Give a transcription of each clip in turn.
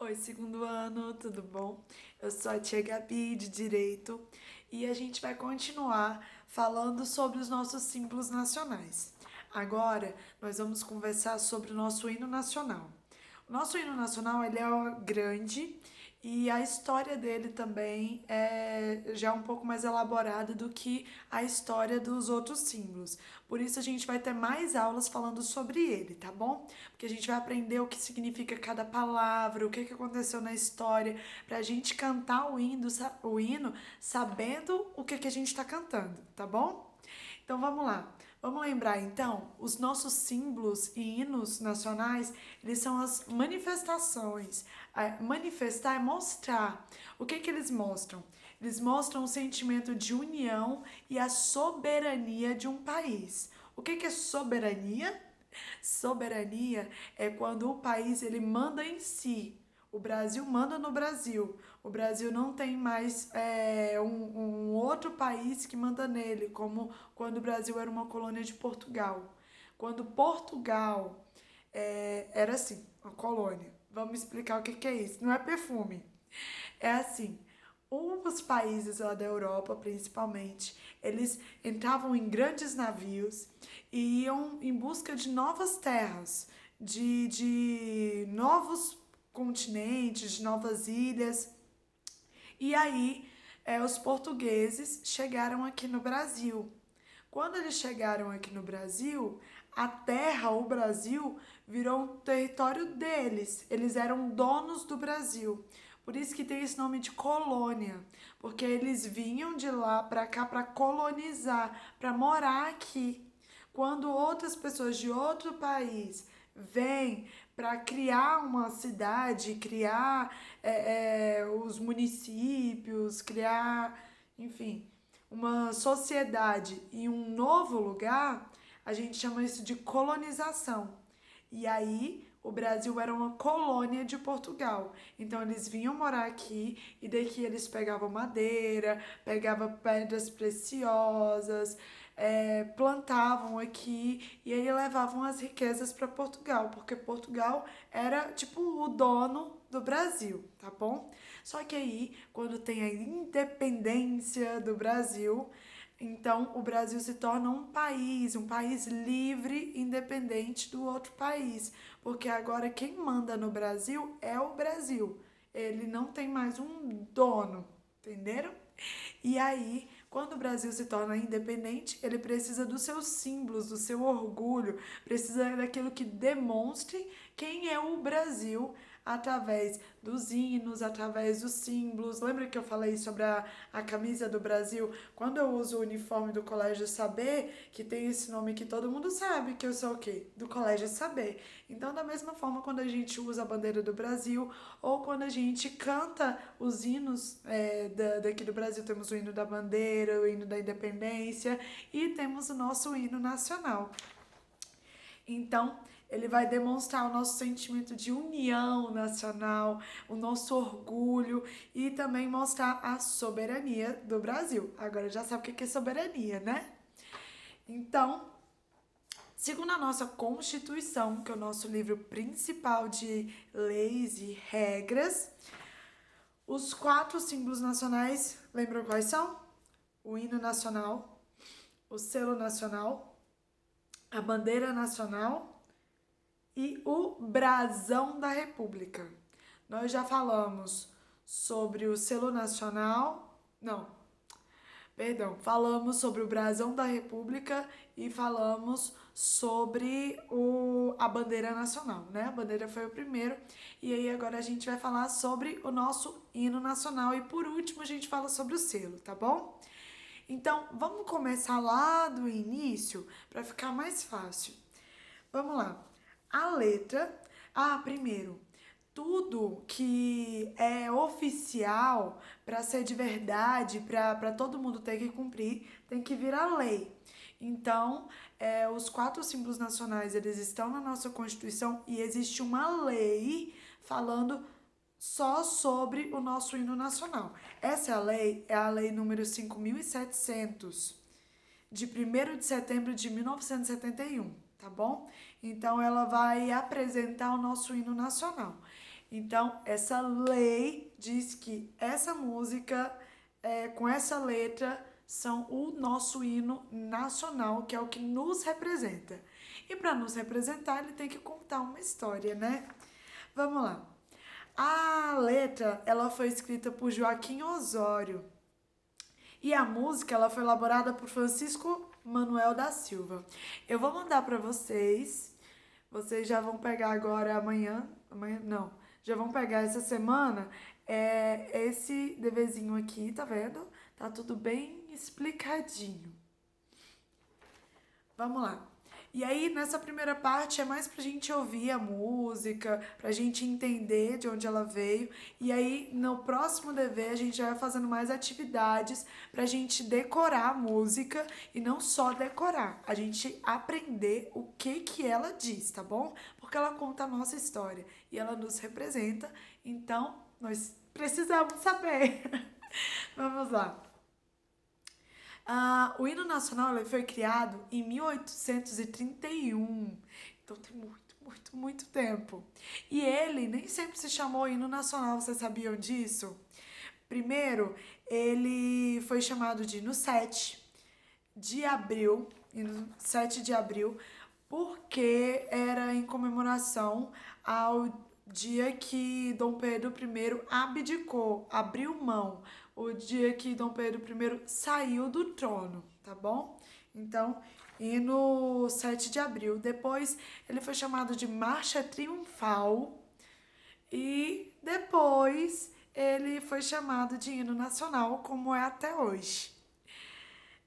Oi, segundo ano, tudo bom? Eu sou a tia Gabi, de Direito, e a gente vai continuar falando sobre os nossos símbolos nacionais. Agora, nós vamos conversar sobre o nosso hino nacional. O nosso hino nacional, ele é grande e a história dele também é já um pouco mais elaborada do que a história dos outros símbolos. Por isso a gente vai ter mais aulas falando sobre ele, tá bom? Porque a gente vai aprender o que significa cada palavra, o que aconteceu na história, pra gente cantar o hino sabendo o que a gente está cantando, tá bom? Então vamos lá. Vamos lembrar então, os nossos símbolos e hinos nacionais, eles são as manifestações. Manifestar é mostrar. O que eles mostram? Eles mostram o sentimento de união e a soberania de um país. O que é soberania? Soberania é quando o país ele manda em si. O Brasil manda no Brasil. O Brasil não tem mais um outro país que manda nele, como quando o Brasil era uma colônia de Portugal. Quando Portugal era assim, uma colônia. Vamos explicar o que é isso. Não é perfume. É assim, os países lá da Europa, principalmente, eles entravam em grandes navios e iam em busca de novas terras, de novos continentes, de novas ilhas. E aí, os portugueses chegaram aqui no Brasil. Quando eles chegaram aqui no Brasil, a terra, o Brasil, virou um território deles. Eles eram donos do Brasil. Por isso que tem esse nome de colônia, porque eles vinham de lá para cá para colonizar, para morar aqui. Quando outras pessoas de outro país vêm para criar uma cidade, criar os municípios, criar, enfim, uma sociedade em um novo lugar, a gente chama isso de colonização. E aí o Brasil era uma colônia de Portugal. Então eles vinham morar aqui e daqui eles pegavam madeira, pegavam pedras preciosas, plantavam aqui e aí levavam as riquezas para Portugal, porque Portugal era tipo o dono do Brasil, tá bom? Só que aí, quando tem a independência do Brasil, então o Brasil se torna um país livre, independente do outro país, porque agora quem manda no Brasil é o Brasil. Ele não tem mais um dono, entenderam? E aí, quando o Brasil se torna independente, ele precisa dos seus símbolos, do seu orgulho, precisa daquilo que demonstre quem é o Brasil através dos hinos, através dos símbolos. Lembra que eu falei sobre a camisa do Brasil? Quando eu uso o uniforme do Colégio Saber, que tem esse nome que todo mundo sabe que eu sou o quê? Do Colégio Saber. Então, da mesma forma, quando a gente usa a bandeira do Brasil ou quando a gente canta os hinos daqui do Brasil, temos o hino da bandeira, o hino da independência e temos o nosso hino nacional. Então, ele vai demonstrar o nosso sentimento de união nacional, o nosso orgulho e também mostrar a soberania do Brasil. Agora já sabe o que é soberania, né? Então, segundo a nossa Constituição, que é o nosso livro principal de leis e regras, os 4 símbolos nacionais, lembram quais são? O hino nacional, o selo nacional, a bandeira nacional e o brasão da República. Nós já falamos sobre o selo nacional, não, perdão, falamos sobre o brasão da República e falamos sobre a bandeira nacional, né? A bandeira foi o primeiro. E aí agora a gente vai falar sobre o nosso hino nacional e por último a gente fala sobre o selo, tá bom? Então, vamos começar lá do início para ficar mais fácil. Vamos lá. A letra. Primeiro, tudo que é oficial para ser de verdade, para todo mundo ter que cumprir, tem que virar lei. Então, os 4 símbolos nacionais, eles estão na nossa Constituição e existe uma lei falando só sobre o nosso hino nacional. Essa lei é a lei número 5.700 de 1º de setembro de 1971, tá bom? Então ela vai apresentar o nosso hino nacional. Então, essa lei diz que essa música, com essa letra, são o nosso hino nacional, que é o que nos representa. E para nos representar, ele tem que contar uma história, né? Vamos lá. A letra, ela foi escrita por Joaquim Osório. E a música, ela foi elaborada por Francisco Manuel da Silva. Eu vou mandar para vocês. Vocês já vão pegar agora amanhã não, já vão pegar essa semana esse DVzinho aqui, tá vendo? Tá tudo bem explicadinho. Vamos lá. E aí, nessa primeira parte, é mais pra gente ouvir a música, pra gente entender de onde ela veio. E aí, no próximo DV, a gente vai fazendo mais atividades pra gente decorar a música e não só decorar, a gente aprender o que ela diz, tá bom? Porque ela conta a nossa história e ela nos representa, então nós precisamos saber. Vamos lá. O hino nacional ele foi criado em 1831, então tem muito tempo. E ele nem sempre se chamou hino nacional, vocês sabiam disso? Primeiro, ele foi chamado de hino 7 de abril, hino 7 de abril, porque era em comemoração ao dia que Dom Pedro I abdicou, abriu mão, o dia que Dom Pedro I saiu do trono, tá bom? Então, e no 7 de abril. Depois, ele foi chamado de Marcha Triunfal e depois ele foi chamado de hino nacional, como é até hoje.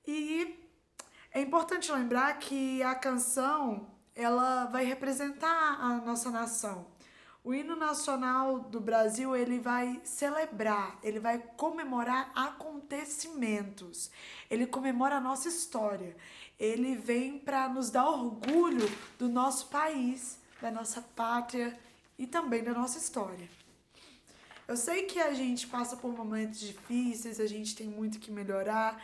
E é importante lembrar que a canção, ela vai representar a nossa nação. O hino nacional do Brasil, ele vai celebrar, ele vai comemorar acontecimentos. Ele comemora a nossa história. Ele vem para nos dar orgulho do nosso país, da nossa pátria e também da nossa história. Eu sei que a gente passa por momentos difíceis, a gente tem muito que melhorar,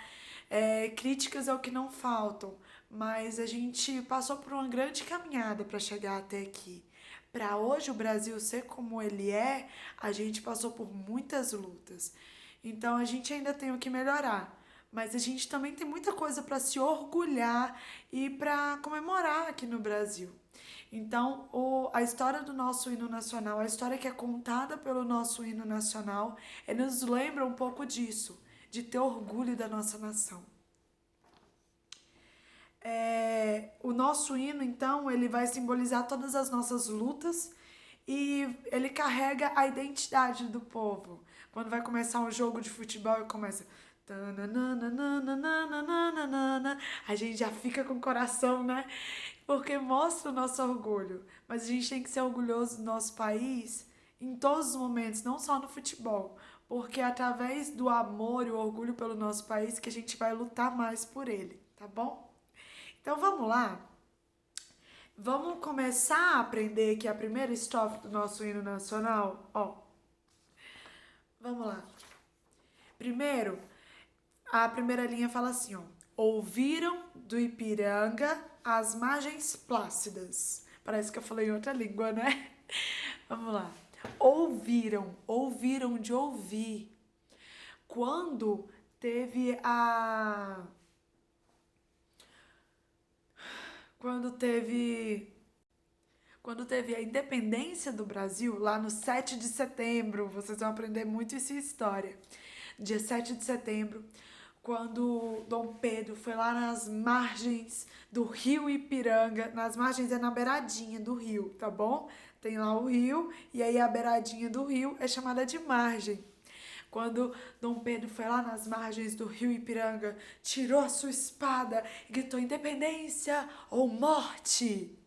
críticas é o que não faltam, mas a gente passou por uma grande caminhada para chegar até aqui. Para hoje o Brasil ser como ele é, a gente passou por muitas lutas. Então a gente ainda tem o que melhorar, mas a gente também tem muita coisa para se orgulhar e para comemorar aqui no Brasil. Então, a história do nosso hino nacional, a história que é contada pelo nosso hino nacional, nos lembra um pouco disso, de ter orgulho da nossa nação. O nosso hino, então, ele vai simbolizar todas as nossas lutas e ele carrega a identidade do povo. Quando vai começar um jogo de futebol e começa... A gente já fica com o coração, né? Porque mostra o nosso orgulho. Mas a gente tem que ser orgulhoso do nosso país em todos os momentos, não só no futebol. Porque é através do amor e o orgulho pelo nosso país que a gente vai lutar mais por ele, tá bom? Então vamos lá? Vamos começar a aprender aqui a primeira estrofe do nosso hino nacional? Vamos lá. Primeiro, a primeira linha fala assim, ouviram do Ipiranga as margens plácidas. Parece que eu falei em outra língua, né? Vamos lá. Ouviram de ouvir. Quando teve a... Quando teve a independência do Brasil, lá no 7 de setembro, vocês vão aprender muito essa história. Dia 7 de setembro, quando Dom Pedro foi lá nas margens do rio Ipiranga, nas margens é na beiradinha do rio, tá bom? Tem lá o rio e aí a beiradinha do rio é chamada de margem. Quando Dom Pedro foi lá nas margens do rio Ipiranga, tirou a sua espada e gritou independência ou morte.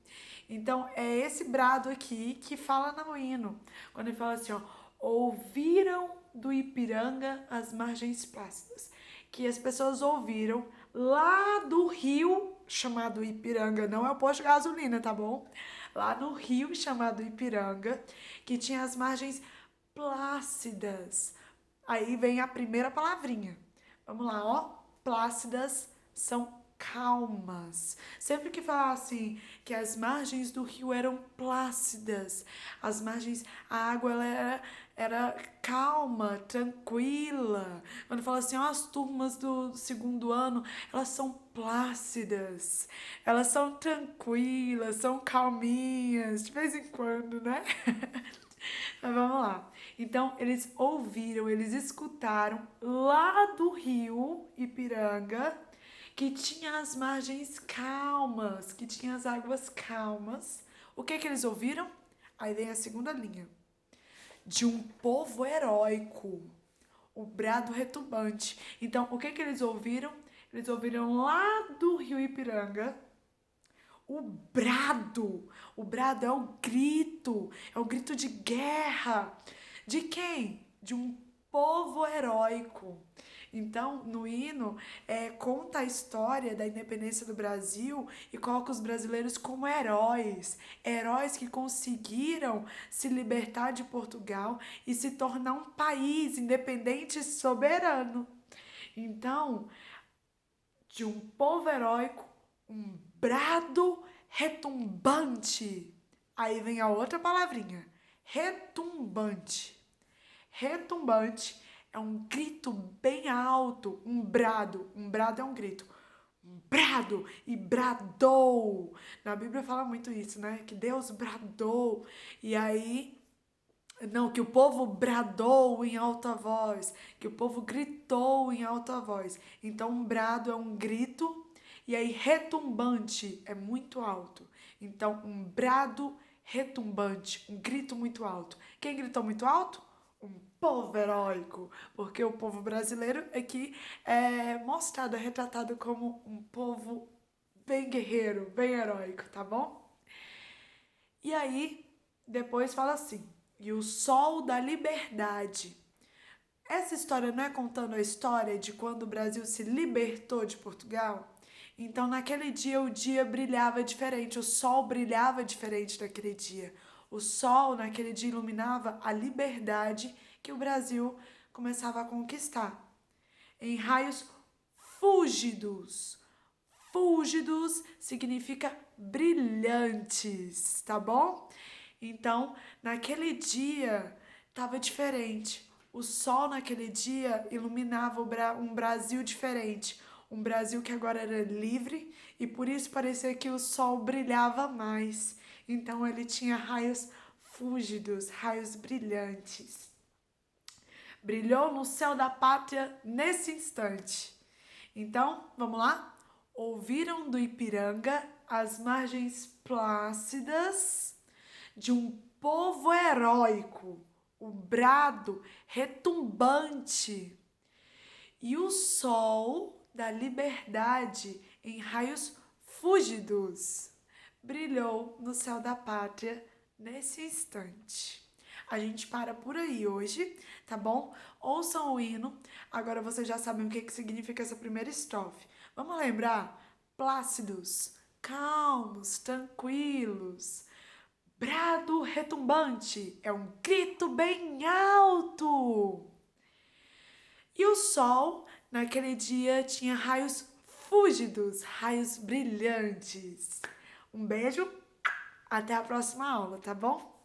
Então, é esse brado aqui que fala no hino. Quando ele fala assim, ouviram do Ipiranga as margens plácidas. Que as pessoas ouviram lá do rio chamado Ipiranga, não é o posto de gasolina, tá bom? Lá no rio chamado Ipiranga, que tinha as margens plácidas. Aí vem a primeira palavrinha. Vamos lá, plácidas são calmas. Sempre que fala assim, que as margens do rio eram plácidas, as margens, a água ela era calma, tranquila. Quando fala assim, ó, as turmas do segundo ano, elas são plácidas, elas são tranquilas, são calminhas, de vez em quando, né? Mas vamos lá. Então, eles ouviram, eles escutaram lá do rio Ipiranga que tinha as margens calmas, que tinha as águas calmas. O que que eles ouviram? Aí vem a segunda linha. De um povo heróico, o brado retumbante. Então, o que que eles ouviram? Eles ouviram lá do rio Ipiranga o brado. O brado é o grito de guerra. De quem? De um povo heróico. Então, no hino, conta a história da independência do Brasil e coloca os brasileiros como heróis. Heróis que conseguiram se libertar de Portugal e se tornar um país independente e soberano. Então, de um povo heróico, um brado retumbante. Aí vem a outra palavrinha, retumbante. Retumbante é um grito bem alto, um brado. Um brado é um grito. Um brado e bradou. Na Bíblia fala muito isso, né? Que Deus bradou. E aí não, que o povo bradou em alta voz, que o povo gritou em alta voz. Então, um brado é um grito, e aí retumbante é muito alto. Então, um brado retumbante, um grito muito alto. Quem gritou muito alto? Um povo heróico, porque o povo brasileiro aqui é mostrado, é retratado como um povo bem guerreiro, bem heróico, tá bom? E aí, depois fala assim, e o sol da liberdade. Essa história não é contando a história de quando o Brasil se libertou de Portugal? Então, naquele dia, o dia brilhava diferente, o sol brilhava diferente naquele dia. O sol, naquele dia, iluminava a liberdade que o Brasil começava a conquistar. Em raios fúlgidos. Fúlgidos significa brilhantes, tá bom? Então, naquele dia estava diferente. O sol naquele dia iluminava um Brasil diferente. Um Brasil que agora era livre e por isso parecia que o sol brilhava mais. Então ele tinha raios fúlgidos, raios brilhantes. Brilhou no céu da pátria nesse instante. Então, vamos lá? Ouviram do Ipiranga as margens plácidas de um povo heróico, o brado retumbante e o sol da liberdade em raios fúlgidos brilhou no céu da pátria nesse instante. A gente para por aí hoje, tá bom? Ouçam o hino. Agora vocês já sabem o que significa essa primeira estrofe. Vamos lembrar? Plácidos, calmos, tranquilos. Brado retumbante é um grito bem alto. E o sol, naquele dia, tinha raios fúlgidos, raios brilhantes. Um beijo, até a próxima aula, tá bom?